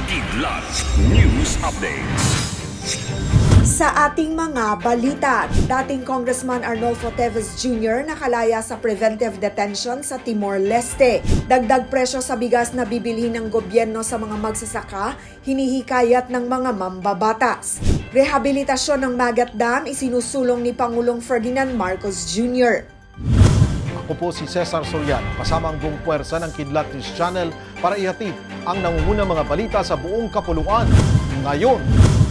Kidlat News Updates. Sa ating mga balita, dating Congressman Arnolfo Teves Jr. nakalaya sa preventive detention sa Timor-Leste. Dagdag presyo sa bigas na bibilhin ng gobyerno sa mga magsasaka, hinihikayat ng mga mambabatas. Rehabilitasyon ng Magat Dam isinusulong ni Pangulong Ferdinand Marcos Jr. Ako po si Cesar Soriano, kasama ang buong puwersa ng Kidlat News Channel para ihatid ang nangungunang mga balita sa buong kapuluan. Ngayon,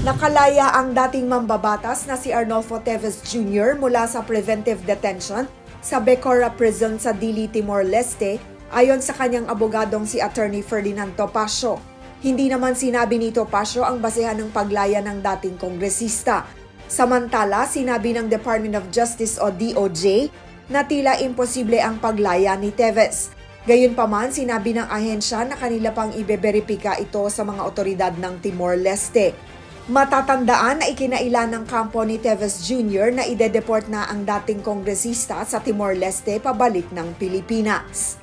nakalaya ang dating mambabatas na si Arnolfo Teves Jr. mula sa preventive detention sa Becora Prison sa Dili, Timor-Leste ayon sa kanyang abogadong si Attorney Ferdinand Topacio. Hindi naman sinabi ni Topacio ang basehan ng paglaya ng dating kongresista. Samantala, sinabi ng Department of Justice o DOJ na tila imposible ang paglaya ni Teves. Gayunpaman, sinabi ng ahensya na kanila pang ibeberipika ito sa mga otoridad ng Timor-Leste. Matatandaan na ikinailan ng kampo ni Teves Jr. na ide-deport na ang dating kongresista sa Timor-Leste pabalik ng Pilipinas.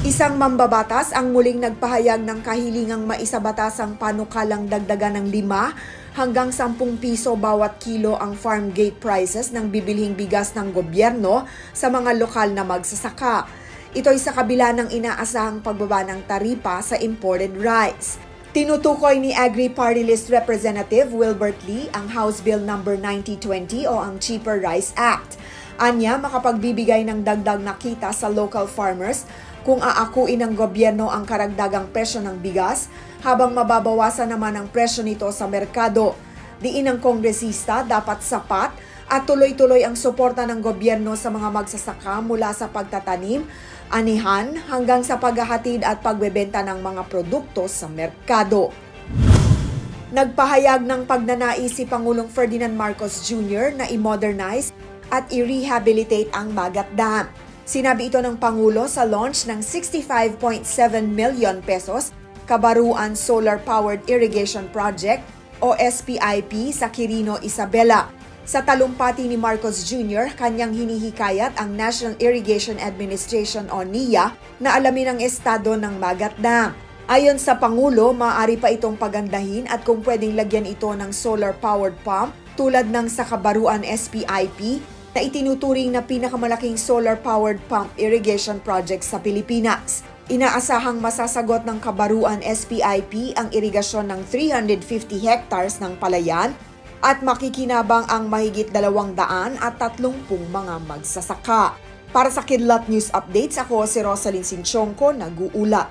Isang mambabatas ang muling nagpahayag ng kahilingang maisabatas ang panukalang dagdagan ng 5 hanggang 10 piso bawat kilo ang farm gate prices ng bibilhing bigas ng gobyerno sa mga lokal na magsasaka. Ito'y sa kabila ng inaasahang pagbaba ng taripa sa imported rice. Tinutukoy ni Agri-Party List Representative Wilbert Lee ang House Bill No. 9020 o ang Cheaper Rice Act. Anya, makapagbibigay ng dagdag na kita sa local farmers kung aakuin ng gobyerno ang karagdagang presyo ng bigas habang mababawasan naman ang presyo nito sa merkado. Diin ng kongresista dapat sapat at tuloy-tuloy ang suporta ng gobyerno sa mga magsasaka mula sa pagtatanim, anihan hanggang sa paghahatid at pagbebenta ng mga produkto sa merkado. Nagpahayag ng pagnanais si Pangulong Ferdinand Marcos Jr. na i-modernize at i-rehabilitate ang Magat Dam. Sinabi ito ng Pangulo sa launch ng 65.7 million pesos Kabaruan Solar Powered Irrigation Project o SPIP sa Quirino, Isabela. Sa talumpati ni Marcos Jr., kanyang hinihikayat ang National Irrigation Administration o NIA na alamin ang estado ng Magat Dam. Ayon sa Pangulo, maaari pa itong pagandahin at kung pwedeng lagyan ito ng solar-powered pump tulad ng sa Kabaruan SPIP na itinuturing na pinakamalaking solar-powered pump irrigation project sa Pilipinas. Inaasahang masasagot ng Kabaruan SPIP ang irigasyon ng 350 hectares ng palayan at makikinabang ang mahigit 230 mga magsasaka. Para sa Kidlat News Updates, ako si Rosalyn Sinchonko, nag-uulat.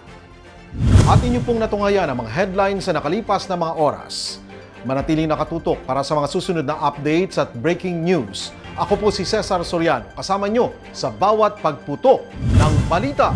At inyo pong natungayan ang mga headlines sa nakalipas na mga oras. Manatiling nakatutok para sa mga susunod na updates at breaking news. Ako po si Cesar Soriano, kasama nyo sa bawat pagputok ng balita.